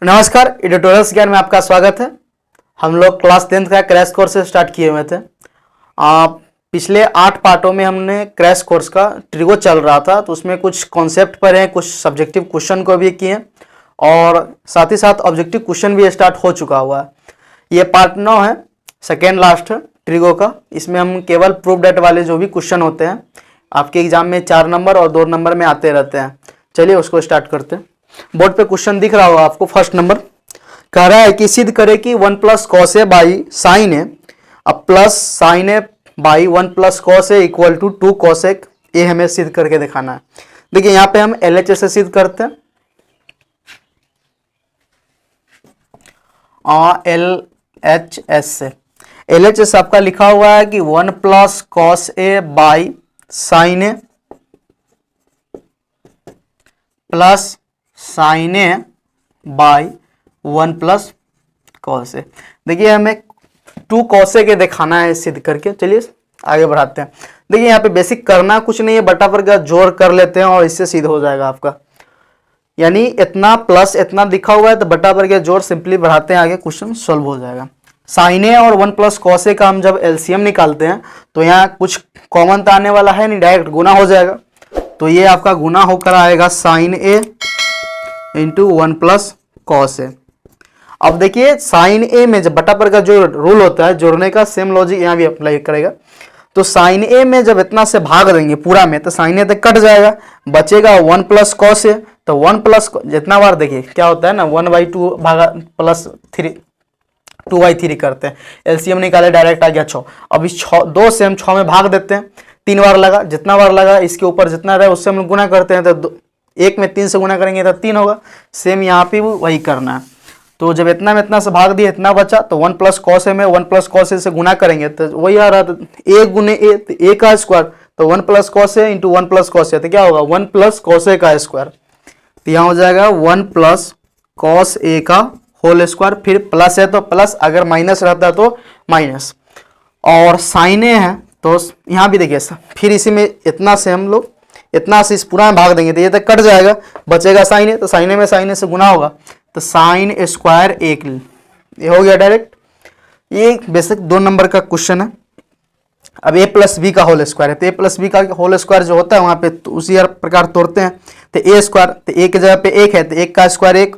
नमस्कार, एडिटोरियल्स ज्ञान में आपका स्वागत है। हम लोग क्लास 10th का क्रैश कोर्स स्टार्ट किए हुए थे। पिछले 8 पार्टों में हमने क्रैश कोर्स का ट्रिगो चल रहा था, तो उसमें कुछ कॉन्सेप्ट पढ़े हैं, कुछ सब्जेक्टिव क्वेश्चन को भी किए और साथ ही साथ ऑब्जेक्टिव क्वेश्चन भी स्टार्ट हो चुका हुआ है। ये पार्ट 9 है, सेकेंड लास्ट है ट्रिगो का। इसमें हम केवल प्रूफ डेट वाले जो भी क्वेश्चन होते हैं आपके एग्जाम में 4 नंबर और 2 नंबर में आते रहते हैं। चलिए उसको स्टार्ट करते हैं। बोर्ड पे क्वेश्चन दिख रहा होगा आपको। फर्स्ट नंबर कह रहा है कि सिद्ध करे कि 1 plus cos A by sine A अब plus sine A by 1 plus cos A equal to 2 cos A. ये हमें सिद्ध करके दिखाना है। देखिए यहाँ पे हम LHS से सिद्ध करते हैं। LHS से LHS आपका लिखा हुआ है कि 1 plus cos A by sine A plus sine A by 1 plus cos A. देखिए हमें 2 कॉस ए के दिखाना है सिद्ध करके। चलिए आगे बढ़ाते हैं। देखिए यहाँ पे बेसिक करना कुछ नहीं है, बटा पर का जोड़ कर लेते हैं और इससे सिद्ध हो जाएगा आपका। यानी इतना प्लस इतना दिखा हुआ है तो बटा पर का जोड़ सिंपली बढ़ाते हैं, आगे क्वेश्चन सॉल्व हो जाएगा। साइन ए और 1 प्लस कॉस ए का हम जब LCM निकालते हैं तो यहाँ कुछ कॉमन तो आने वाला है नहीं, डायरेक्ट गुना हो जाएगा। तो ये आपका गुना होकर आएगा sign A into 1 plus cos ए। अब देखिए साइन ए में जब बटा पर का जो रूल होता है जोड़ने का, सेम लॉजिक यहाँ भी अप्लाई करेगा। तो साइन ए में जब इतना से भाग देंगे पूरा में तो साइन ए तक कट जाएगा, बचेगा 1 प्लस कॉस ए। तो 1 प्लस जितना बार देखिए क्या होता है ना, 1/2 भागा प्लस 3 2/3 करते हैं। LCM निकाले डायरेक्ट आ गया 6। अब इस 2 से हम 6 में भाग देते हैं, 3 बार लगा, जितना बार लगा इसके ऊपर जितना रहे उससे हम गुना करते हैं। तो 1 में 3 से गुना करेंगे तो 3 होगा। सेम यहाँ पे भी वही करना है। तो जब इतना में इतना से भाग दिया इतना बचा, तो 1 प्लस कॉस ए में 1 प्लस कॉस ए से गुना करेंगे तो वही आ रहा था, a गुने a, तो a का स्क्वायर। तो 1 प्लस कॉस ए इंटू 1 प्लस कॉस ए, तो क्या होगा 1 प्लस कॉस ए का स्क्वायर। तो यहाँ हो जाएगा 1 प्लस कॉस ए का होल स्क्वायर। फिर प्लस है तो प्लस, अगर माइनस रहता है तो माइनस। और साइन ए है तो यहाँ भी देखिए फिर इसी में इतना से हम लोग इतना से इस पूरा में भाग देंगे तो ये तक कट जाएगा, बचेगा साइन ए। तो साइन ए में साइन ए से गुना होगा तो साइन स्क्वायर 1, ये हो गया डायरेक्ट। ये बेसिक 2 नंबर का क्वेश्चन है। अब a प्लस बी का होल स्क्वायर है, तो a प्लस बी का होल स्क्वायर जो होता है वहां पे तो उसी प्रकार तोड़ते हैं। तो a स्क्वायर, तो a की जगह पे 1 है तो 1 का स्क्वायर 1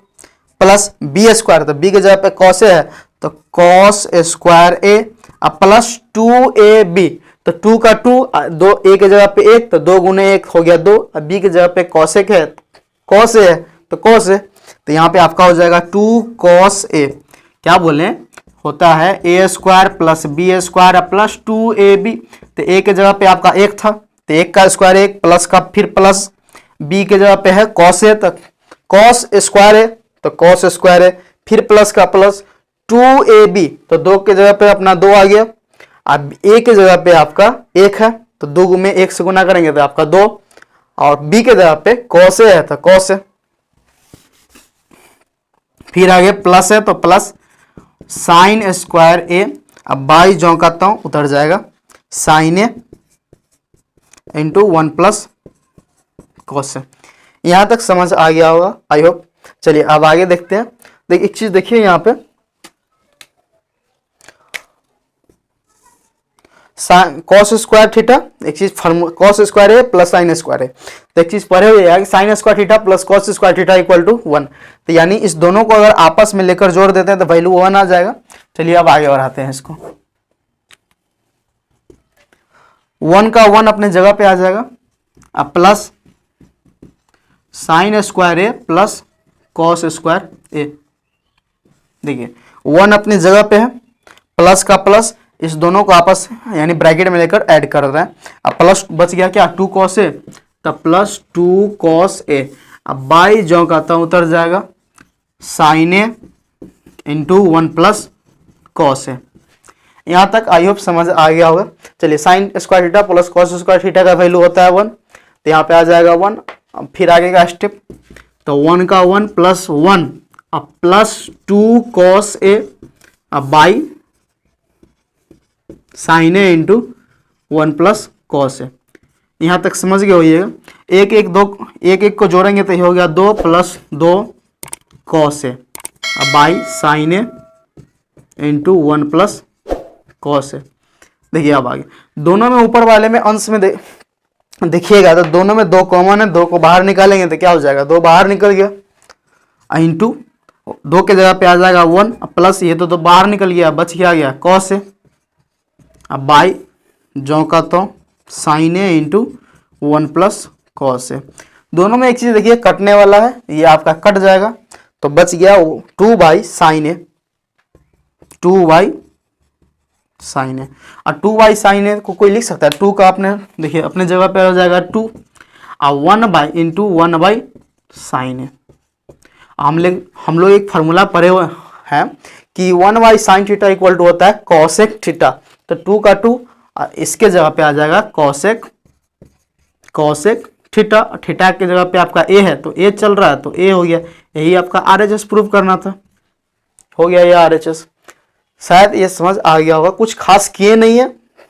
प्लस b स्क्वायर, तो b की जगह पे cos a है तो cos स्क्वायर a अब प्लस 2ab, तो 2 का 2 2 a की जगह पे 1 तो 2 गुने 1 हो गया 2। अब b की जगह पे cos 1 है cos a है तो cos a, तो यहाँ पे आपका हो जाएगा 2 cos a। क्या बोले होता है a square plus b square plus 2ab। तो a के जगह पे आपका 1 था तो 1 का स्क्वायर 1 प्लस का फिर प्लस, b के जगह पे है cos a तो cos स्क्वायर है तो cos स्क्वायर है, फिर प्लस का प्लस 2ab, तो 2 के जगह पे अपना 2 आ गया। अब a के जगह पे आपका 1 है तो 2 में 1 से गुना करेंगे तो आपका 2, और b के जगह पे cos a है तो cos a, फिर आगे प्लस है तो प्लस साइन स्क्वायर ए। अब बाई जो करता हूं उतर जाएगा sign A into 1 plus cos ए। यहां तक समझ आ गया होगा आई होप। चलिए अब आगे देखते हैं। देखिए एक चीज देखिए यहाँ पे कॉस स्क्वायर थीटा, एक चीज कॉस स्क्वायर है प्लस साइन स्क्वायर है, तो एक चीज पढ़े हुए है sine square theta plus cos square theta equal to 1। तो यानी इस दोनों को अगर आपस में लेकर जोड़ देते हैं तो वैल्यू 1 आ जाएगा। चलिए अब आगे बढ़ाते हैं इसको। 1 का 1 अपने जगह पे आ जाएगा। अब plus sine square A plus cos square ए। देखिए 1 अपनी जगह पे है, प्लस का प्लस इस दोनों को आपस यानी ब्रैकेट में लेकर ऐड कर रहे हैं। अब प्लस बच गया क्या 2 cos a, तब प्लस 2 cos a। अब बाई जो कहता हूं उतर जाएगा sign A into 1 plus cos ए। यहां तक आई होप समझ आ गया होगा। चलिए sign square theta plus cos square theta का वैल्यू होता है 1, तो यहाँ पे आ जाएगा 1। अब फिर आगे का स्टेप, तो 1 का 1 प्लस 1 अब प्लस 2 cos a अब by sine A into 1 plus cos A. यहाँ तक समझ गए होइएगा। एक एक को जोड़ेंगे तो ये हो गया 2 plus 2 cos A. By sine A into 1 plus cos A. देखिए अब आगे दोनों में ऊपर वाले में अंश में देखिएगा तो दोनों में 2 कॉमन है, 2 को बाहर निकालेंगे तो क्या हो जाएगा, 2 बाहर निकल गया इंटू 2 के जगह पे आ जाएगा 1 प्लस ये तो बाहर निकल गया, बच गया कॉस ए। अब बाई जो का तो sign A into 1 plus cos ए। दोनों में एक चीज देखिए कटने वाला है, ये आपका कट जाएगा तो बच गया 2 by sine A, 2 by sine A. और 2 बाई साइन ए को कोई लिख सकता है, 2 का आपने देखिए अपने जगह पे आ जाएगा 2 और 1 by into 1 by sine A. हम लोग एक फार्मूला पढ़े हुए हैं कि 1 by sine theta equal to होता है कॉसेक थीटा, तो 2 का 2 और इसके जगह पे आ जाएगा कॉसेक थीटा। थीटा के जगह पे आपका ए है तो ए चल रहा है तो ए हो गया, यही आपका आरएचएस प्रूव करना था, हो गया ये आरएचएस। शायद ये समझ आ गया होगा, कुछ खास किए नहीं है,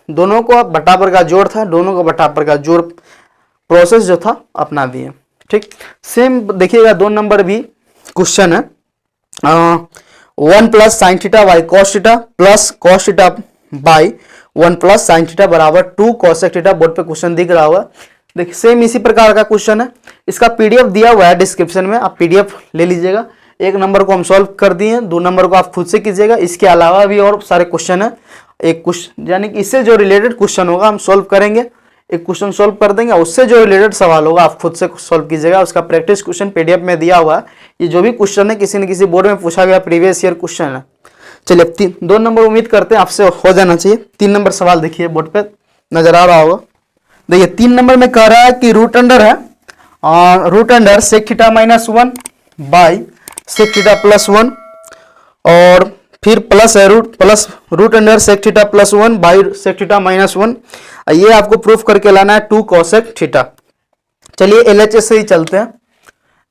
दोनों को बटाबर का जोड़ था, दोनों को बटाबर का जोड़ प्रोसेस जो था अपना दिए। ठीक सेम देखिएगा 2 नंबर भी क्वेश्चन है 1 plus sign theta by cos theta plus cos theta by 1 plus sine theta बराबर 2 कॉसेक थीटा। बोर्ड पे क्वेश्चन दिख रहा होगा, देखिए सेम इसी प्रकार का क्वेश्चन है। इसका पीडीएफ दिया हुआ है डिस्क्रिप्शन में, आप पीडीएफ ले लीजिएगा। 1 नंबर को हम सॉल्व कर दिए, 2 नंबर को आप खुद से कीजिएगा। इसके अलावा भी और सारे क्वेश्चन है, एक क्वेश्चन यानी कि इससे जो रिलेटेड क्वेश्चन होगा हम सॉल्व करेंगे, एक क्वेश्चन सॉल्व कर देंगे, उससे जो रिलेटेड सवाल होगा आप खुद से सॉल्व कीजिएगा। उसका प्रैक्टिस क्वेश्चन पीडीएफ में दिया हुआ है। ये जो भी क्वेश्चन है किसी न किसी बोर्ड में पूछा गया प्रीवियस ईयर क्वेश्चन है। चलिए 2 नंबर उम्मीद करते हैं आपसे हो जाना चाहिए। 3 नंबर सवाल देखिए बोर्ड पे नजर आ रहा होगा। देखिए 3 नंबर में कह रहा है कि रूट अंडर है और root under sec theta minus 1 by sec theta plus 1 और फिर प्लस है root under sec theta plus 1 by sec theta minus 1। ये आपको प्रूफ करके लाना है 2 कॉसेक थीटा। चलिए एलएचएस से ही चलते हैं।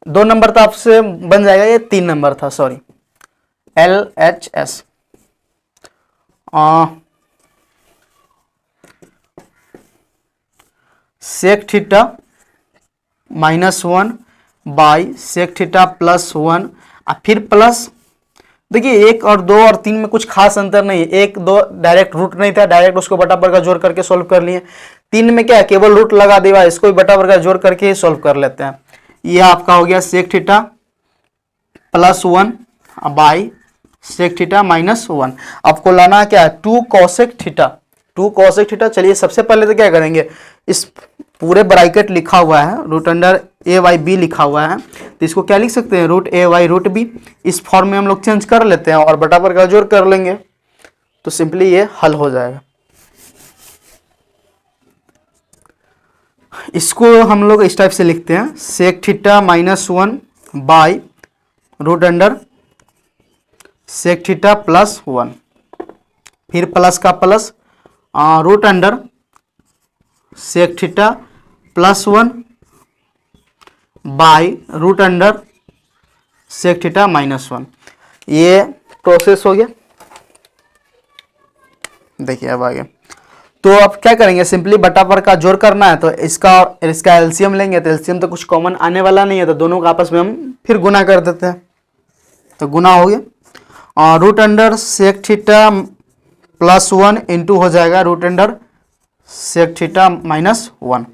2 नंबर तो आपसे बन जाएगा, ये 3 नंबर था, sorry LHS. Sec theta minus 1 by sec theta plus 1 और फिर प्लस, देखिए 1 और 2 और 3 में कुछ खास अंतर नहीं है। 1 2 डायरेक्ट रूट नहीं था, डायरेक्ट उसको बटा पर का जोड़ करके सोल्व कर लिए। 3 में क्या है, केवल रूट लगा दिया, इसको भी बटा पर का जोड़ करके ही सोल्व कर लेते हैं। यह आपका हो गया sec theta plus 1 by sec theta minus 1। आपको लाना है क्या है 2 कॉसेक थीटा, 2 कॉसेक थीटा। चलिए सबसे पहले तो क्या करेंगे, इस पूरे ब्रैकेट लिखा हुआ है रूट अंडर ए वाई बी लिखा हुआ है, तो इसको क्या लिख सकते हैं रूट ए वाई रूट बी। इस फॉर्म में हम लोग चेंज कर लेते हैं और बटा पर का जोड़ कर लेंगे तो सिंपली ये हल हो जाएगा। इसको हम लोग इस टाइप से लिखते हैं sec theta minus 1 by root under sec theta plus 1, फिर प्लस का plus root under sec theta plus 1 by root under sec theta minus 1। ये प्रोसेस हो गया। देखिए अब आगे तो अब क्या करेंगे, सिंपली बटा पर का जोड़ करना है तो इसका एलसीएम लेंगे, तो एलसीएम तो कुछ कॉमन आने वाला नहीं है, तो दोनों का आपस में हम फिर गुना कर देते हैं, तो गुना हो गया। और root under sec theta plus 1 into हो जाएगा root under sec theta minus 1।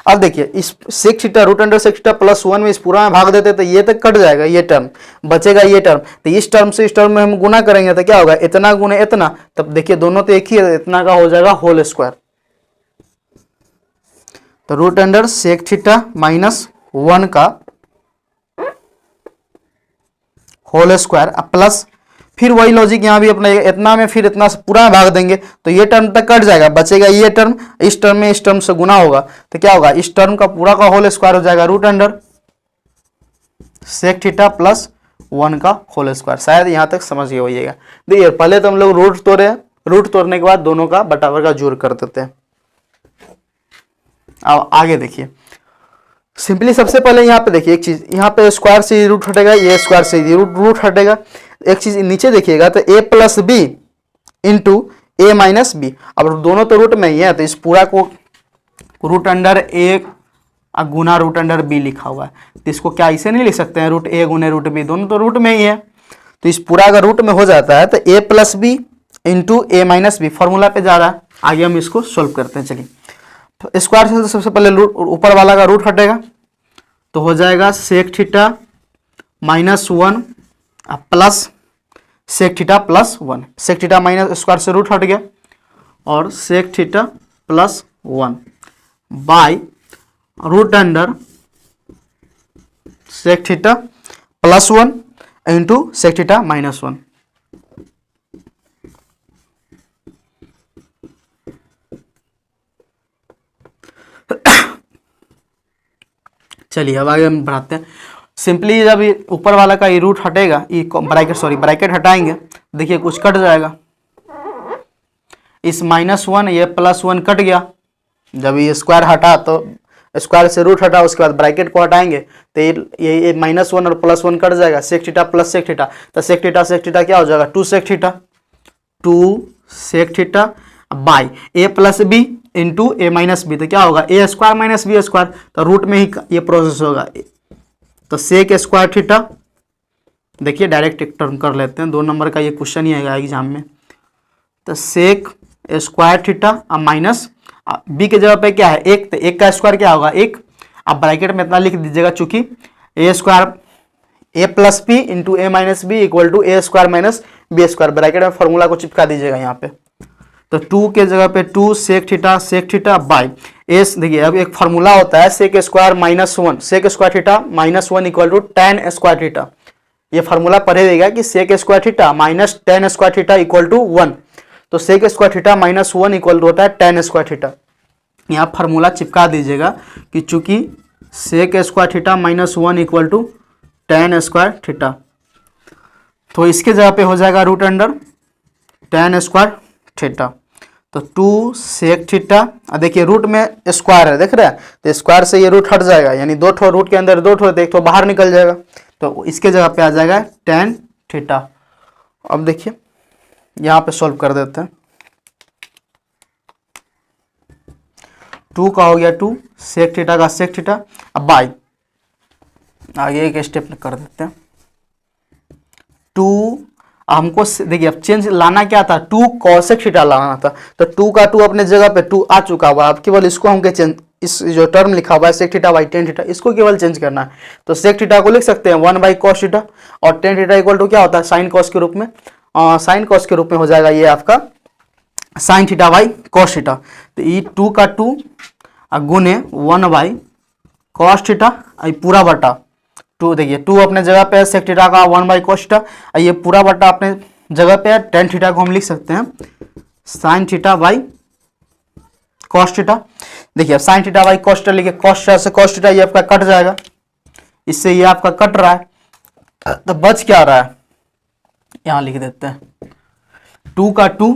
अब देखिए इस sec theta root under sec theta plus 1 में इस पूरा में भाग देते तो ये तक कट जाएगा, ये टर्म बचेगा, ये टर्म। तो इस टर्म से इस टर्म में हम गुना करेंगे तो क्या होगा, इतना गुने इतना, तब देखिए दोनों तो एक ही है, इतना का हो जाएगा होल स्क्वायर। तो root under sec theta minus 1 का होल स्क्वायर प्लस फिर वही लॉजिक यहाँ भी अपना इतना में फिर इतना पूरा भाग देंगे तो ये टर्म तक कट जाएगा, बचेगा ये टर्म, इस टर्म में इस टर्म से गुना होगा तो क्या होगा, इस टर्म का पूरा का होल स्क्वायर हो जाएगा root under sec theta plus 1 का होल स्क्वायर। शायद यहाँ तक समझ गए होइएगा। देखिए पहले तो हम लोग रूट तोड़े, रूट तोड़ने के बाद दोनों का बटाबर का जोड़ कर देते हैं। अब आगे देखिए सिंपली सबसे पहले यहाँ पे देखिए एक चीज, यहाँ पे स्क्वायर से रूट हटेगा, ये स्क्वायर से रूट हटेगा। एक चीज नीचे देखिएगा तो a plus B into A minus B, अब दोनों तो रूट में ही है तो इस पूरा को रूट अंडर ए गुना रूट अंडर बी लिखा हुआ है, तो इसको क्या इसे नहीं लिख सकते हैं रूट ए गुने रूट बी, दोनों तो रूट में ही है। तो इस पूरा अगर रूट में हो जाता है तो ए प्लस बी इंटू ए माइनस बी फॉर्मूला पे जा रहा है। आगे हम इसको सोल्व करते हैं। चलिए स्क्वायर से तो सबसे पहले रूट ऊपर वाला का रूट हटेगा तो हो जाएगा sec theta -1 plus sec theta plus 1। Sec theta minus square से रूट हट गया और sec theta plus 1 by root under sec theta plus 1 into sec theta -1। चलिए अब आगे हम बढ़ाते हैं। सिंपली जब ये ऊपर वाला का ये रूट हटेगा, ये ब्रैकेट हटाएंगे, देखिए कुछ कट जाएगा। इस -1 ये +1 कट गया। जब ये स्क्वायर हटा तो स्क्वायर से रूट हटा, उसके बाद ब्रैकेट को हटाएंगे तो ये -1 और +1 कट जाएगा। Sec theta plus sec theta, तो सेक थीटा क्या हो जाएगा 2 sec theta by a plus B into A minus b, तो क्या होगा ए स्क्वायर माइनस बी स्क्वायर, तो रूट में ही ये प्रोसेस होगा। तो सेक स्क्वायर थीटा, देखिए डायरेक्ट एक टर्म कर लेते हैं, 2 नंबर का ये क्वेश्चन ही आएगा एग्जाम में। तो sec square theta minus b के जगह पे क्या है 1, तो 1 का स्क्वायर क्या होगा 1। अब ब्रैकेट में इतना लिख दीजिएगा, चूंकि A square A plus B into A minus B equal to A square minus B square, bracket में फॉर्मूला को चिपका दीजिएगा यहाँ पे। तो 2 के जगह पे 2 सेक थीटा बाय एस, देखिए अब एक फार्मूला होता है sec square -1, sec square theta -1 equal to tan square theta. ये फार्मूला पढ़ेगा कि sec square theta minus tan square theta equal to 1, तो sec square theta -1 equal to होता है tan स्क्वायर थीटा। यहाँ फार्मूला चिपका दीजिएगा कि चूंकि sec square theta -1 equal to tan square theta, तो इसके जगह पे हो जाएगा root under tan square theta. तो 2 सेक थीटा, देखिए रूट में स्क्वायर है देख रहे हैं, तो स्क्वायर से ये रूट हट जाएगा, यानी 2 ठो रूट के अंदर 2 ठो, एक ठो बाहर निकल जाएगा, तो इसके जगह पे आ जाएगा tan थीटा। अब देखिए यहाँ पे सॉल्व कर देते हैं। 2 का हो गया 2 सेक थीटा का सेक थीटा, अब बाय आगे एक स्टेप कर देते हैं। 2 हमको देखिए अब चेंज लाना क्या था, 2 कॉसेक थीटा लाना था, तो 2 का 2 अपने जगह पे 2 आ चुका हुआ, अब केवल इसको हमको चेंज, इस जो टर्म लिखा हुआ है sec theta by tan theta, इसको केवल चेंज करना है। तो सेक थीटा को लिख सकते हैं 1 बाई कॉस थीटा, और tan थीटा इक्वल टू क्या होता है साइन कॉस के रूप में, साइन कॉस के रूप में हो जाएगा ये आपका sign theta by cos theta. तो ये 2 का 2 गुने 1 बाई कॉस थीटा, पूरा बटा 2, देखिए 2 अपने जगह पे है, सेक थीटा का 1 बाई कॉस थीटा, ये पूरा बटा अपने जगह पे है। tan थीटा को हम लिख सकते हैं sine theta by cos theta. देखिए sine theta by cos theta लिखे, कॉस थीटा से कॉस थीटा ये आपका कट जाएगा, इससे ये आपका कट रहा है, तो बच क्या रहा है यहाँ लिख देते हैं 2 का 2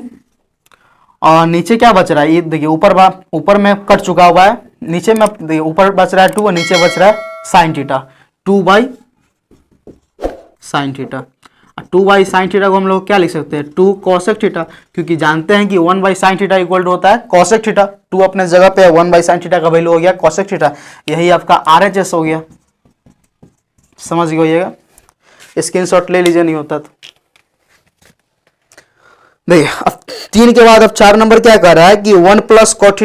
और नीचे क्या बच रहा है, ये देखिए ऊपर में कट चुका हुआ है, नीचे में देखिए ऊपर बच रहा है 2 और नीचे बच रहा है sine theta, 2 by sine theta. 2 by sine theta को हम लोग क्या लिख सकते हैं 2 कॉसेक थीटा, क्योंकि जानते हैं कि 1 by sine theta equal to होता है कॉसेक थीटा। 2 अपने जगह पे है, 1 बाई साइन थीटा का वैल्यू हो गया कॉसेक थीटा, यही आपका RHS हो गया। समझ गइएगा, स्क्रीनशॉट ले लीजिए नहीं होता तो। देखिए अब 3 के बाद अब 4 नंबर क्या कर रहा है कि 1 plus cot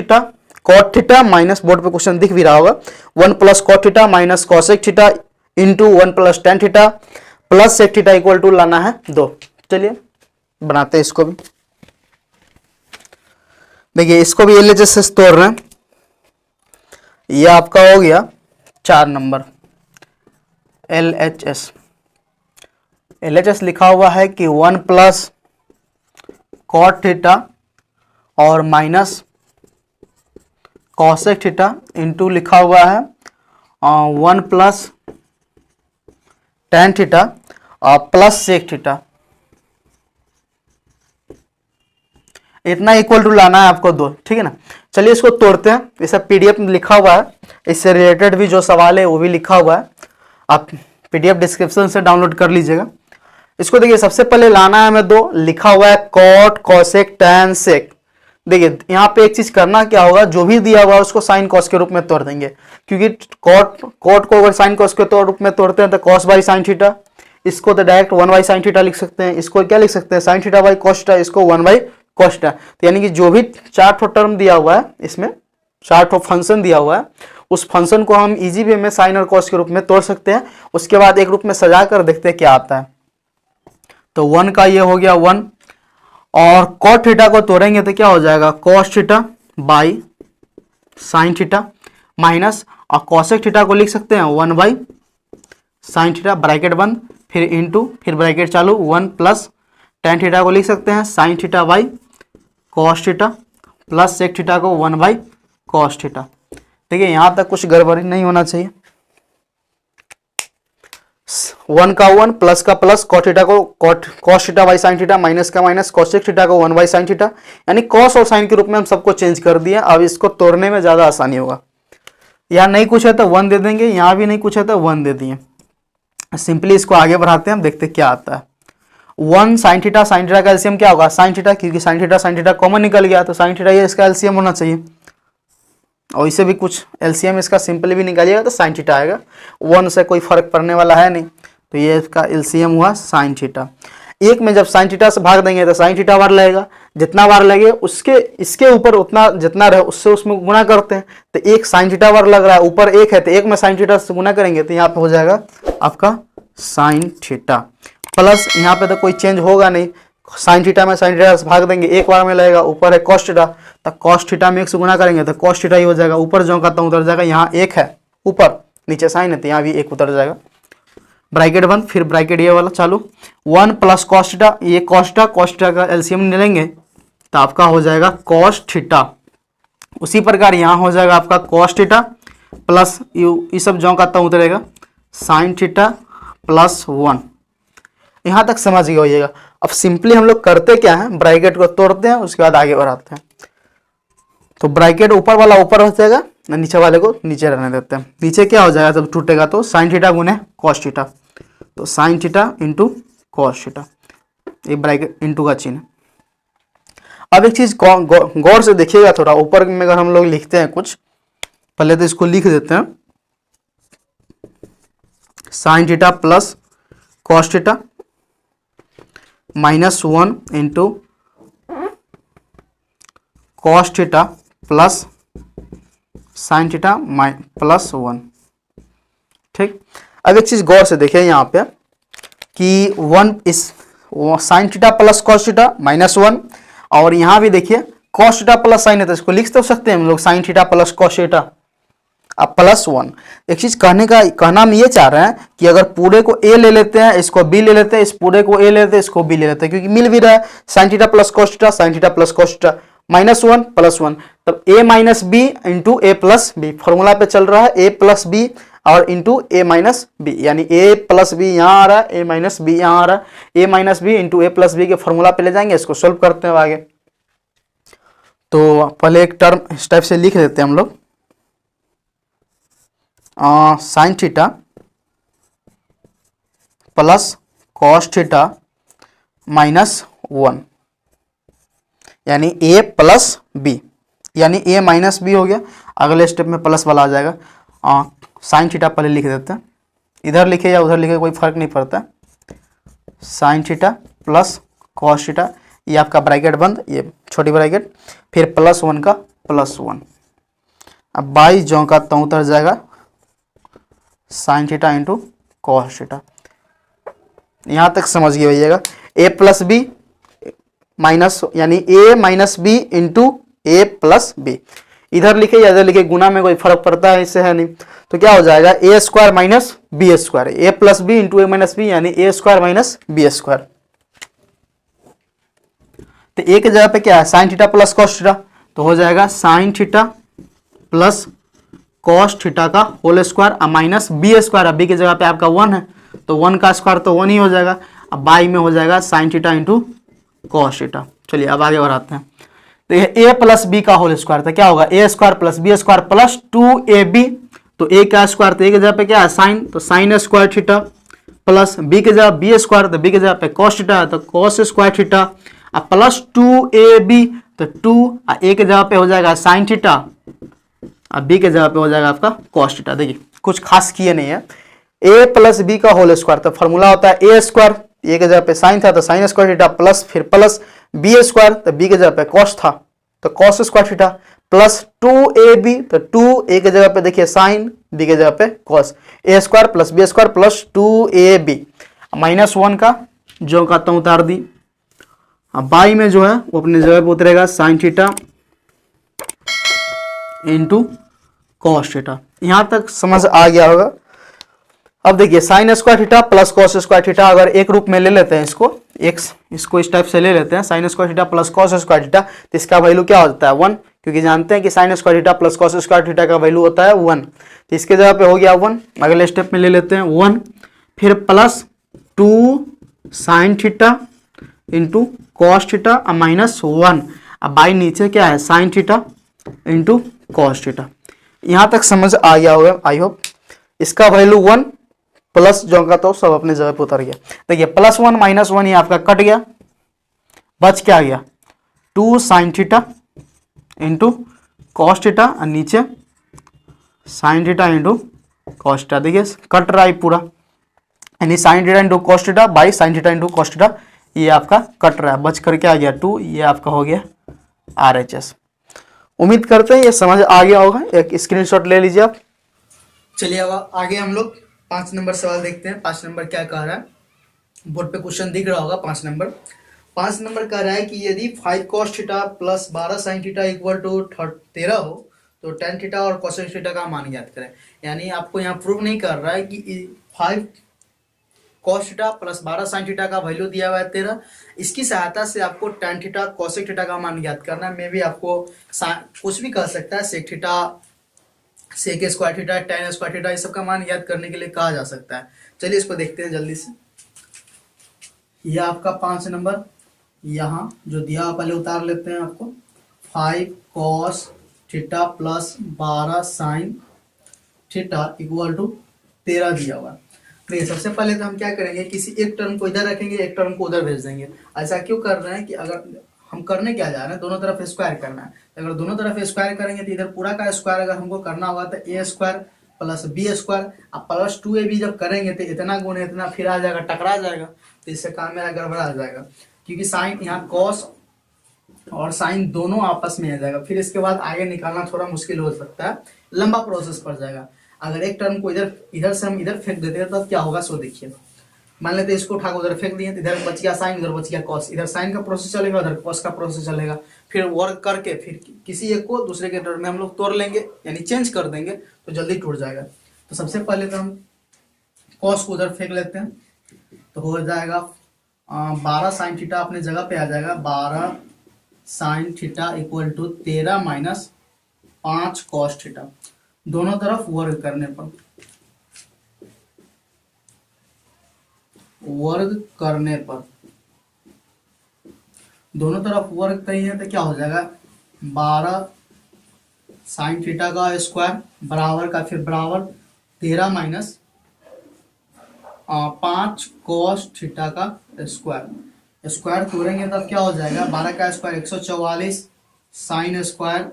theta minus, board पे क्वेश्चन दिख भी रहा होगा, 1 plus cot theta minus cosec theta into 1 plus tan theta plus sec theta equal to लाना है 2। चलिए बनाते हैं इसको भी। देखिए इसको भी LHS से तोड़ रहे हैं, ये आपका हो गया 4 नंबर LHS लिखा हुआ है कि 1 प्लस कॉट थीटा और माइनस कॉसेक थीटा इंटू लिखा हुआ है 1 plus tan theta plus sec theta, इतना इक्वल टू लाना है आपको 2, ठीक है ना। चलिए इसको तोड़ते हैं, ये सब PDF में लिखा हुआ है, इससे रिलेटेड भी जो सवाल है वो भी लिखा हुआ है, आप PDF डिस्क्रिप्शन से डाउनलोड कर लीजिएगा। इसको देखिए सबसे पहले लाना है हमें 2, लिखा हुआ है कॉट कॉसेक tan सेक। देखिए यहाँ पे एक चीज करना क्या होगा, जो भी दिया हुआ है उसको साइन कॉस के रूप में तोड़ देंगे, क्योंकि कॉट को अगर साइन कॉस के रूप में तोड़ते हैं तो कॉस बाई साइन थीटा इसको तो डायरेक्ट 1 बाई साइन थीटा लिख सकते हैं, इसको क्या लिख सकते हैं sine theta by cos theta, इसको 1 बाई कॉस थीटा। तो यानी कि जो भी 4 ठो टर्म दिया हुआ है इसमें, 4 ठो फंक्शन दिया हुआ है, उस फंक्शन को हम इजी वे में साइन और कॉस के रूप में तोड़ सकते हैं। उसके बाद एक रूप में सजा कर देखते हैं क्या आता है। तो 1 का ये हो गया 1, और कॉट थीटा को तोड़ेंगे तो क्या हो जाएगा cos theta by sine theta minus, और कॉसेक थीटा को लिख सकते हैं 1 बाई साइन थीटा, ब्रैकेट बंद, फिर इनटू, फिर ब्रैकेट चालू, 1 प्लस टेन थीटा को लिख सकते हैं sine theta by cos theta plus sec theta को 1 बाई कॉस थीटा। देखिए यहां तक कुछ गड़बड़ी नहीं होना चाहिए। 1 का 1 प्लस का प्लस, कॉट थीटा को cos theta by sine theta, minus का माइनस, कॉसेक थीटा को 1 बाई साइन थीटा, यानी कॉस और साइन के रूप में हम सबको चेंज कर दिया। अब इसको तोड़ने में ज्यादा आसानी होगा। यहाँ नहीं कुछ है तो 1 दे देंगे, यहाँ भी नहीं कुछ है तो 1 दे दिए। सिंपली इसको आगे बढ़ाते हैं, हम देखते क्या आता है। 1 साइन थीटा का एलसीएम क्या होगा साइन थीटा, क्योंकि साइन थीटा कॉमन निकल गया, तो साइन थीटा ये इसका एलसीएम होना चाहिए। और इसे भी कुछ एलसीएम इसका सिंपली भी निकालिएगा तो साइन थीटा आएगा। 1 से कोई फर्क पड़ने वाला है नहीं, तो ये इसका एलसीएम हुआ साइन थीटा। एक में जब साइन थीटा से भाग देंगे तो साइन थीटा बार लगेगा, जितना बार लगे उसके इसके ऊपर उतना जितना रहे उससे उसमें गुना करते हैं। तो एक साइन थीटा बार लग रहा है, ऊपर 1 है तो 1 में साइन थीटा से गुना करेंगे तो यहाँ पे हो जाएगा आपका साइन थीटा प्लस, यहाँ पे तो कोई चेंज होगा नहीं, साइन थीटा में साइन थीटा से भाग देंगे, एक बार में लगेगा, ऊपर है कॉस थीटा, तो कॉस थीटा में 1 से गुना करेंगे तो कॉस थीटा ही हो जाएगा। ऊपर जो का उतर जाएगा, यहाँ 1 है ऊपर, नीचे साइन है तो यहाँ भी 1 उतर जाएगा, ब्रैकेट बंद, फिर ब्रैकेट ये वाला चालू, 1 प्लस कॉस थीटा, ये कॉस थीटा का एलसीएम लेंगे तो आपका हो जाएगा कॉस थीटा। उसी प्रकार यहाँ हो जाएगा आपका कॉस थीटा प्लस ये सब जो का उतरेगा साइन थीटा प्लस 1। यहाँ तक समझ गए होइएगा। अब सिंपली हम लोग करते क्या है, ब्रैकेट को तोड़ते हैं, उसके बाद आगे बढ़ाते हैं। तो ब्रैकेट ऊपर वाला ऊपर हो जाएगा, नीचे वाले को नीचे रहने देते हैं। नीचे क्या हो जाएगा जब टूटेगा तो साइन थीटा गुने कॉस थीटा, तो sign theta into cos theta, ये ब्रैकेट इंटू का चिन्ह। अब एक चीज गौर से देखिएगा थोड़ा, ऊपर में अगर हम लोग लिखते हैं कुछ, पहले तो इसको लिख देते हैं sine theta plus cos theta minus 1 into cos theta plus sign theta plus 1। ठीक, अब एक चीज गौर से देखिए यहाँ पे कि 1 इस sign theta plus cos theta minus 1, और यहाँ भी देखिए कॉस थीटा प्लस साइन है, तो इसको लिख तो सकते हैं हम लोग sign theta plus cos theta अब प्लस 1। एक चीज कहना हम ये चाह रहे हैं कि अगर पूरे को ए ले लेते हैं, इसको बी ले लेते हैं, इस पूरे को ए ले लेते हैं, इसको बी ले लेते हैं, क्योंकि मिल भी रहा है sine theta plus cos theta, sign theta plus cos theta, minus 1 plus 1, तब ए माइनस बी इंटू ए प्लस बी, फॉर्मूला पे चल रहा है ए प्लस बी और इंटू ए माइनस बी, यानी ए प्लस बी यहाँ आ रहा है, ए माइनस बी यहाँ आ रहा है, A minus B into A plus B के फॉर्मूला पे ले जाएंगे, इसको सोल्व करते हैं आगे। तो पहले एक टर्म इस टाइप से लिख देते हैं हम लोग, sign theta plus cos theta minus 1, यानी ए प्लस बी, यानी ए माइनस बी हो गया, अगले स्टेप में प्लस वाला आ जाएगा। साइन थीटा पहले लिख देते हैं, इधर लिखे या उधर लिखे कोई फर्क नहीं पड़ता, sign theta plus cos theta, ये आपका ब्रैकेट बंद, ये छोटी ब्रैकेट, फिर प्लस 1 का प्लस 1, अब बाई जो का तो उतर जाएगा sine theta into cos theta. यहाँ तक समझ गए भैया, ए प्लस बी माइनस, यानी ए माइनस बी इंटू ए प्लस बी, इधर लिखे या इधर लिखे गुना में कोई फर्क पड़ता है, इससे है नहीं, तो क्या हो जाएगा A square minus B square, A plus B into A minus B, यानी A square minus B square. तो ए के जगह पे क्या है sine theta plus cos theta, तो हो जाएगा sine theta plus cos theta का whole square minus B square, अब बी की जगह पे आपका 1 है तो 1 का स्क्वायर तो 1 ही हो जाएगा, अब बाई में हो जाएगा sine theta into cos theta. चलिए अब आगे बढ़ाते हैं। तो ये ए प्लस बी का होल स्क्वायर, तो क्या होगा ए square plus B square plus 2ab, तो ए का स्क्वायर, तो ए की जगह पे क्या है साइन, तो sine square theta plus b की जगह बी स्क्वायर, तो बी की जगह पे कॉस थीटा है तो कॉस स्क्वायर थीटा, अब प्लस 2ab, तो 2 ए की जगह पे हो जाएगा साइन थीटा, अब बी के जगह पे हो जाएगा आपका कॉस थीटा। देखिए कुछ खास किए नहीं है, ए प्लस बी का होल स्क्वायर, तो फॉर्मूला होता है ए स्क्वायर, ए के जगह पे साइन था तो साइन स्क्वायर थीटा, प्लस फिर प्लस बी स्क्वायर, तो बी के जगह पे कॉस था तो cos square theta, plus 2ab, तो 2a के जगह पे देखिए साइन, बी के जगह पे cos, A square plus B square plus 2ab, -1 का जो कहता हूं उतार दी। अब बाई में जो है वो अपने जगह पे उतरेगा sign theta into cos theta. यहां तक समझ आ गया होगा। अब देखिए sign square theta plus cos square theta, अगर एक रूप में ले लेते हैं इसको इस टाइप से ले लेते हैं, sign square theta plus cos square theta, तो इसका वैल्यू क्या होता है 1, क्योंकि जानते हैं कि sign square theta plus cos square theta का वैल्यू होता है 1, तो इसके जगह पे हो गया 1। अगले स्टेप में ले लेते हैं 1, फिर plus 2 sign theta into cos theta और -1, अब बाई नीचे क्या है sine theta into cos theta. यहाँ तक समझ आ गया होगा आई होप। इसका वैल्यू 1 प्लस जो का तो सब अपने जगह पे उतर गया। देखिए +1 -1 ये आपका कट गया, बच क्या गया 2 sign theta into cos theta और नीचे sign theta into cos theta. देखिए कट रहा है पूरा, यानी sign theta into cos theta by sine theta into cos theta, ये आपका कट रहा है, बच करके आ गया 2, ये आपका हो गया RHS। उम्मीद करते हैं ये समझ आ गया होगा, एक स्क्रीनशॉट ले लीजिए आप। चलिए अब आगे हम लोग 5 नंबर सवाल देखते हैं। 5 नंबर क्या कह रहा है, बोर्ड पे क्वेश्चन दिख रहा होगा। 5 नंबर कह रहा है कि यदि 5 cos theta plus 12 sin theta equal to 13 हो तो tan थीटा और cosec थीटा का मान ज्ञात करें। यानी आपको यहाँ प्रूव नहीं कर रहा है कि 5 cos theta plus 12 sin theta का वैल्यू दिया हुआ है 13, इसकी सहायता से आपको tan थीटा cosec थीटा का मान ज्ञात करना है। मे भी आपको कुछ भी कह सकता है, sec theta, sec square theta, tan square theta, इस सब का मान याद करने के लिए कहा जा सकता है। चलिए इसको देखते हैं जल्दी से। यह आपका 5 नंबर यहाँ जो दिया हुआ पहले उतार लेते हैं आपको। 5 cos theta plus 12 sin theta equal to 13 दिया हुआ। तो सबसे पहले तो हम क्या करेंगे, किसी एक टर्म को इधर रखेंगे, एक टर्म को उधर भेज देंगे। ऐसा क्यों कर रहे हैं कि अगर हम करने क्या जा रहे हैं, दोनों तरफ स्क्वायर करना है। तो अगर दोनों तरफ स्क्वायर करेंगे तो इधर पूरा का स्क्वायर अगर हमको करना होगा तो ए स्क्वायर प्लस बी स्क्वायर अब प्लस 2ab जब करेंगे तो इतना गुण इतना फिर आ जाएगा, टकरा जाएगा, तो इससे काम मेरा गड़बड़ा जाएगा, क्योंकि साइन यहाँ कॉस और साइन दोनों आपस में आ जाएगा। फिर इसके बाद आगे निकालना थोड़ा मुश्किल हो सकता है, लंबा प्रोसेस पड़ जाएगा। अगर एक टर्म को इधर से हम इधर फेंक देते हैं तब क्या होगा, सो देखिए। मान लेते हैं इसको उठा उधर फेंक दिए, इधर बच गया साइन, उधर बच गया कॉस, इधर साइन का प्रोसेस चलेगा, उधर कॉस का प्रोसेस चलेगा। फिर वर्क करके फिर किसी एक को दूसरे के टर्म में हम लोग तोड़ लेंगे, यानी चेंज कर देंगे, तो जल्दी टूट जाएगा। तो सबसे पहले तो हम कॉस को उधर फेंक लेते हैं, तो हो जाएगा 12 साइन थीटा अपने जगह पे आ जाएगा। 12 sine theta equal to 13 minus 5 cos theta. दोनों तरफ वर्ग करने पर दोनों तरफ वर्ग करेंगे तो क्या हो जाएगा 12 साइन थीटा का स्क्वायर बराबर का फिर बराबर 13 माइनस 5 कॉस थीटा का स्क्वायर तोड़ेंगे तब क्या हो जाएगा 12 का square 144 sine square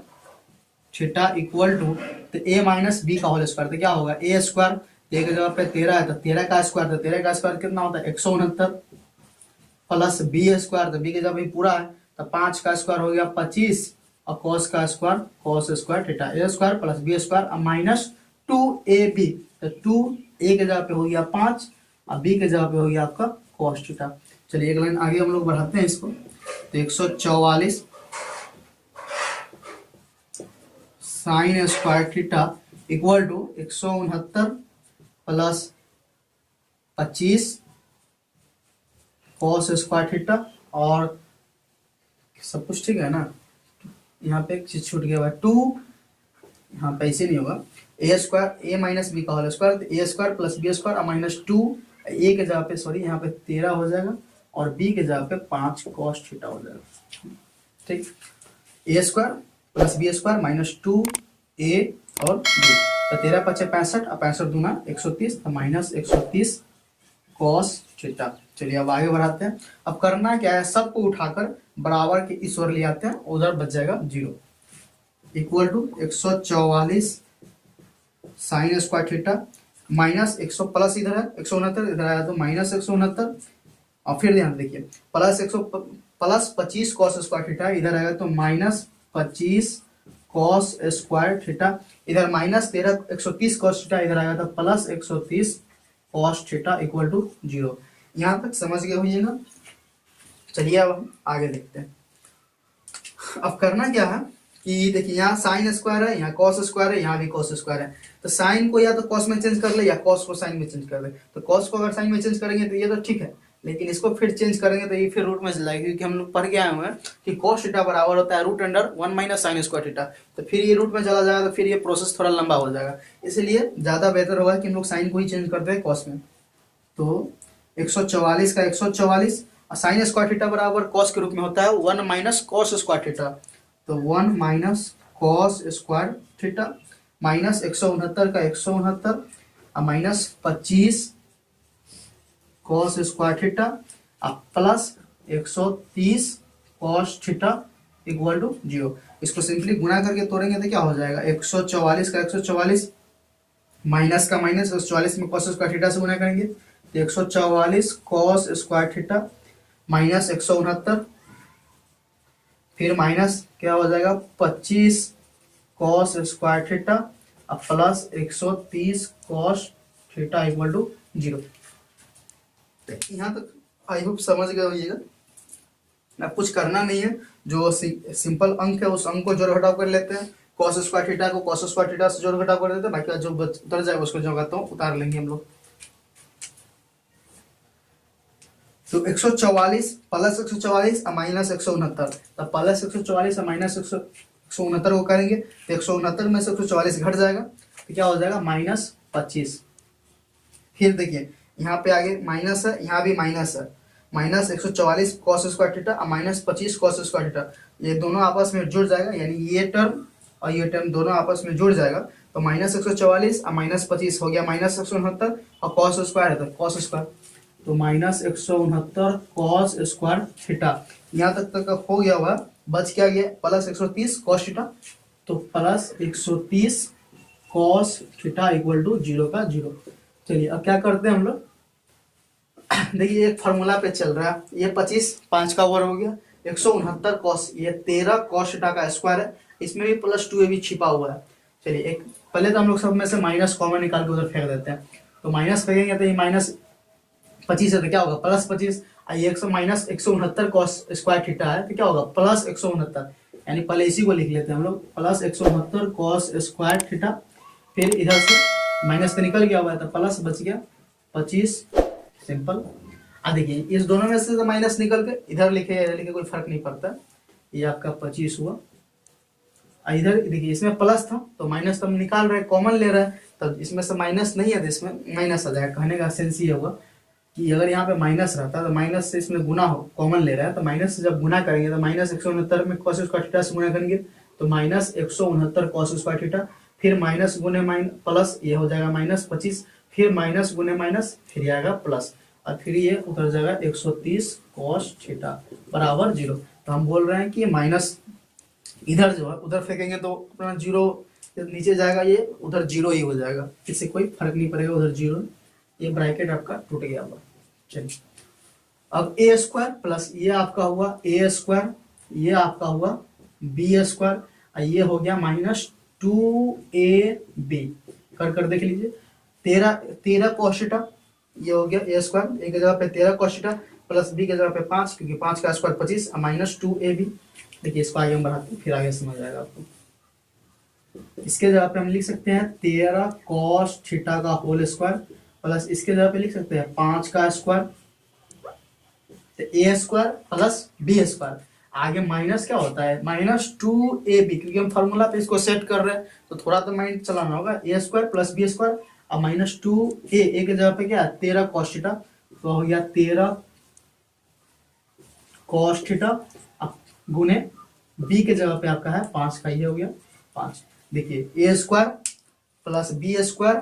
theta equal to तो a माइनस बी का होल स्क्वायर, तो क्या होगा a स्क्वायर, a की जगह पे 13 है तो 13 का स्क्वायर, तो 13 का स्क्वायर कितना होता है 169 प्लस b स्क्वायर, तो b की जगह भी पूरा है तो 5 का स्क्वायर हो गया 25 और cos का square cos square theta, a square plus b square और माइनस 2ab, तो 2a की जगह पे हो गया 5 और b की जगह पे हो गया आपका cos थीटा। चलिए एक लाइन आगे हम लोग बढ़ाते हैं इसको, तो 144 sine square theta equal to 169 plus 25 cos square theta, और सब कुछ ठीक है ना। यहाँ पे एक चीज छूट गया हुआ 2, यहाँ पे ऐसे नहीं होगा, ए स्क्वायर a माइनस बी का होल स्क्वायर, तो a square plus B square और माइनस 2, a के जगह पे सॉरी यहाँ पे 13 हो जाएगा और b के जगह पे 5 कॉस थीटा हो जाएगा। ठीक, a square plus B square minus 2a और b, तो 13 × 5 = 65 और 65 दूना 130, तो माइनस 130 कॉस थीटा। चलिए अब आगे बढ़ाते हैं। अब करना क्या है, सबको उठाकर बराबर के इस ओर ले आते हैं, उधर बच जाएगा 0 equal to 144 sine square theta minus 100 plus इधर है 169 इधर आया तो माइनस 169 और फिर ध्यान देखिए plus 100 plus 25 cos square theta इधर आएगा तो माइनस 25 कॉस स्क्वायर थीटा इधर माइनस 13 130 कॉस थीटा इधर आएगा तो plus 130 cos theta equal to 0। यहाँ तक समझ गए होइएगा। चलिए अब हम आगे देखते हैं। अब करना क्या है कि देखिए यहाँ साइन स्क्वायर है, यहाँ कॉस स्क्वायर है, यहाँ भी कॉस स्क्वायर है। तो साइन को या तो कॉस में चेंज कर ले या कॉस को साइन में चेंज कर दे। तो कॉस को अगर साइन में चेंज करेंगे तो ये तो ठीक है, लेकिन इसको फिर चेंज करेंगे तो ये फिर रूट में चला जाएगा, क्योंकि हम लोग पढ़ के आए हुए हैं कि कॉस थीटा बराबर होता है root under 1 minus sine square theta. तो फिर ये रूट में चला जाएगा तो फिर ये प्रोसेस थोड़ा लंबा हो जाएगा, इसलिए ज़्यादा बेहतर होगा कि हम लोग साइन को ही चेंज करते हैं कॉस में। तो 144 का 144 साइन स्क्वायर थीटा बराबर कॉस के रूप में होता है 1 माइनस कॉस स्क्वायर थीटा। तो 1 minus cos square theta minus 169 का 169 और माइनस 25 कॉस स्क्वायर थीटा और plus 130 cos theta equal to 0। इसको सिंपली गुणा करके तोड़ेंगे तो क्या हो जाएगा 144 का 144 माइनस का माइनस 144 में कॉस स्क्वायर थीटा से गुणा करेंगे तो 144 कॉस स्क्वायर थीटा माइनस 169 फिर माइनस क्या हो जाएगा 25 कॉस स्क्वायर थीटा और plus 130 cos theta equal to 0। यहाँ तक आई होप समझ गए होइएगा। अब कुछ करना नहीं है, जो सिंपल अंक है उस अंक को जोड़ घटाव कर लेते हैं। कॉस स्क्वायर थीटा को कॉस स्क्वायर थीटा से जोड़ घटाव कर देते हैं, बाकी जो उतर जाएगा उसको जो कहता हूँ उतार लेंगे हम लोग। तो 144 प्लस 144 और माइनस 169, तो प्लस 144 और माइनस 169 को करेंगे तो 169 में से 144 घट जाएगा तो क्या हो जाएगा माइनस 25। फिर देखिए यहाँ पे आगे माइनस है, यहाँ भी माइनस है, माइनस 144 कॉस स्क्वायर थीटा और माइनस 25 कॉस स्क्वायर थीटा, ये दोनों आपस में जुड़ जाएगा, यानी ये टर्म और ये टर्म दोनों आपस में जुड़ जाएगा। तो माइनस 144 और माइनस 25 हो गया माइनस 169 और कॉस स्क्वायर है तो कॉस स्क्वायर, तो माइनस 169 कॉस स्क्वायर थीटा। यहाँ तक हो गया हुआ, बच क्या गया प्लस 130 कॉस थीटा, तो plus 130 cos theta equal to 0 का 0। चलिए अब क्या करते हैं हम लोग, देखिए एक फार्मूला पे चल रहा है, ये 25 5 का वर्ग हो गया 169 कॉस, ये 13 कॉस थीटा का स्क्वायर है, इसमें भी प्लस 2 भी छिपा हुआ है। चलिए एक पहले तो हम लोग सब में से माइनस कॉमन निकाल के उधर फेंक देते हैं। तो माइनस फेंकेंगे तो ये माइनस 25 है तो क्या होगा प्लस 25, ये 100 माइनस 169 कॉस स्क्वायर थीटा है तो क्या होगा प्लस 169, यानी पहले इसी को लिख लेते हैं हम लोग प्लस 169 कॉस स्क्वायर थीटा, फिर इधर से माइनस तो निकल गया हुआ है तो प्लस बच गया 25 सिंपल। देखिए इस दोनों में से तो माइनस निकल के इधर लिखे कोई फर्क नहीं पड़ता, ये आपका 25 हुआ। इधर देखिए इसमें प्लस था तो माइनस तो हम निकाल रहे हैं, कॉमन ले रहे हैं, तो इसमें से माइनस नहीं है तो इसमें माइनस आ जाएगा। कहने का सेंस ये होगा कि अगर यहाँ पे माइनस रहता तो माइनस से इसमें गुना हो, कॉमन ले रहा है तो माइनस से जब गुना करेंगे तो माइनस 169 में कॉस स्क्वायर थीटा से गुना करेंगे तो माइनस 169 कॉस स्क्वायर थीटा, फिर माइनस गुने माइनस प्लस ये हो जाएगा माइनस 25, फिर माइनस गुने माइनस फिर आएगा प्लस और फिर ये उतर जाएगा 130 कॉस थीटा बराबर 0। तो हम बोल रहे हैं कि माइनस इधर जो है उधर फेंकेंगे तो अपना 0 नीचे जाएगा, ये उधर 0 ही हो जाएगा, इससे कोई फर्क नहीं पड़ेगा उधर 0, ये ब्रैकेट आपका टूट गया हुआ। चलिए अब ए स्क्वायर प्लस ये आपका हुआ ए स्क्वायर, ये आपका हुआ बी स्क्वायर और ये हो गया माइनस 2ab कर देख लीजिए 13 कॉस थीटा, ये हो गया ए स्क्वायर, ए की जगह पे 13 कॉस थीटा प्लस बी की जगह पे 5, क्योंकि 5 का स्क्वायर 25 और माइनस 2ab। देखिए इसको आगे हम बढ़ाते हैं फिर आगे समझ आएगा आपको। इसके जगह पे हम लिख सकते हैं 13 कॉस थीटा का होल स्क्वायर प्लस इसके जगह पे लिख सकते हैं 5 का स्क्वायर, तो ए स्क्वायर प्लस बी स्क्वायर, आगे माइनस क्या होता है माइनस 2ab, क्योंकि हम फार्मूला पे इसको सेट कर रहे हैं तो थोड़ा तो माइंड चलाना होगा। ए स्क्वायर प्लस बी स्क्वायर और माइनस 2a, ए के जगह पे क्या है 13 कॉस थीटा, तो हो गया 13 कॉस थीटा गुने बी के जगह पे आपका है 5 का, ये हो गया 5। देखिए ए स्क्वायर प्लस बी स्क्वायर,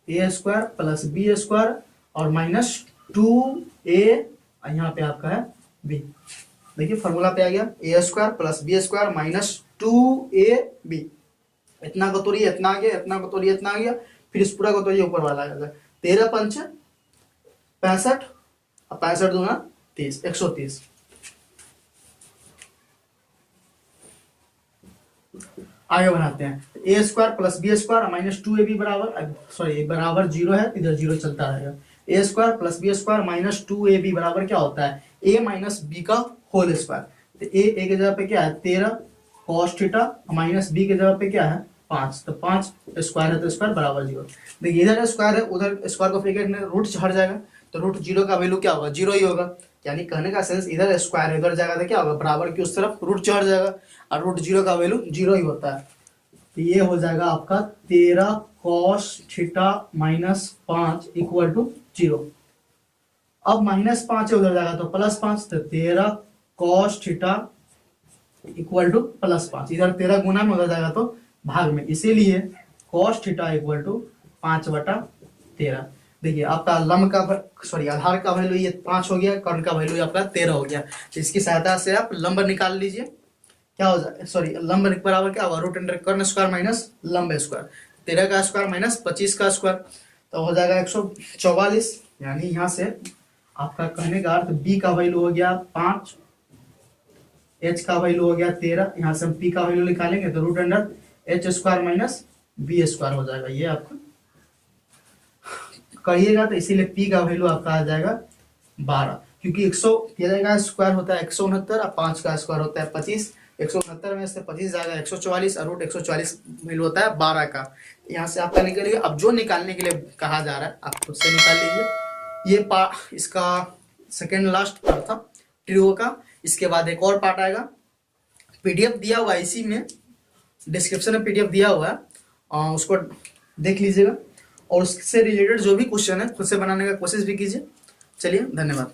ए स्क्वायर प्लस बी स्क्वायर और माइनस 2a यहाँ पे आपका है b। देखिए फॉर्मूला पे आ गया A square plus B square minus 2ab, इतना को तोड़िए इतना आ गया, इतना को तोड़िए इतना आ गया, फिर इस पूरा को तो ये ऊपर वाला आ जाएगा 13 पंच 65 और 65 दूना 30, 130। आगे बढ़ाते हैं A square plus B square minus 2ab बराबर, सॉरी बराबर 0 है, इधर 0 चलता रहेगा। A square plus B square minus 2ab बराबर क्या होता है ए माइनस बी का होल स्क्वायर। तो ए की जगह पे क्या है 13 cos थीटा माइनस बी की जगह पे क्या है 5, तो 5 स्क्वायर है तो स्क्वायर बराबर 0। देखिए इधर स्क्वायर है उधर स्क्वायर को फेंके रूट हट जाएगा, तो रूट 0 का वैल्यू क्या होगा 0 ही होगा। यानी कहने का सेंस इधर स्क्वायर है उधर जाएगा तो क्या होगा बराबर की उस तरफ रूट चढ़ जाएगा और रूट 0 का वैल्यू 0 ही होता है। तो ये हो जाएगा आपका 13 cos theta minus 5 equal to 0। अब माइनस 5 है उधर जाएगा तो प्लस 5, तो 13 cos theta equal two plus 5, इधर 13 गुना में उधर जाएगा तो भाग में, इसीलिए cos थीटा इक्वल टू 5/13। देखिए आपका लंब का सॉरी आधार का वैल्यू ये 5 हो गया, कर्ण का वैल्यू आपका 13 हो गया। तो इसकी सहायता से आप लंब निकाल लीजिए, क्या हो जाए सॉरी लंब बराबर क्या होगा रूट अंडर कर्ण स्क्वायर माइनस लंब स्क्वायर, 13 का स्क्वायर माइनस 25 का स्क्वायर, तो हो जाएगा 144। यानी यहाँ से आपका कहने का अर्थ बी का वैल्यू हो गया 5, एच का वैल्यू हो गया 13, यहाँ से हम पी का वैल्यू निकालेंगे तो root under h square minus B square हो जाएगा। ये आपका करिएगा तो इसीलिए पी का वैल्यू आपका आ जाएगा 12, क्योंकि 100 का स्क्वायर होता है 169 और 5 का स्क्वायर होता है 25, 169 में से 25 जाएगा 144 और रूट 144 वैल्यू होता है 12 का। यहाँ से आपका निकलेगा। अब जो निकालने के लिए कहा जा रहा है आप खुद से निकाल लीजिए। ये इसका सेकेंड लास्ट पार्ट था ट्रियो का। इसके बाद एक और पार्ट आएगा, पीडीएफ दिया हुआ है इसी में, डिस्क्रिप्शन में पीडीएफ दिया हुआ है, उसको देख लीजिएगा और उससे रिलेटेड जो भी क्वेश्चन है खुद से बनाने का कोशिश भी कीजिए। चलिए धन्यवाद।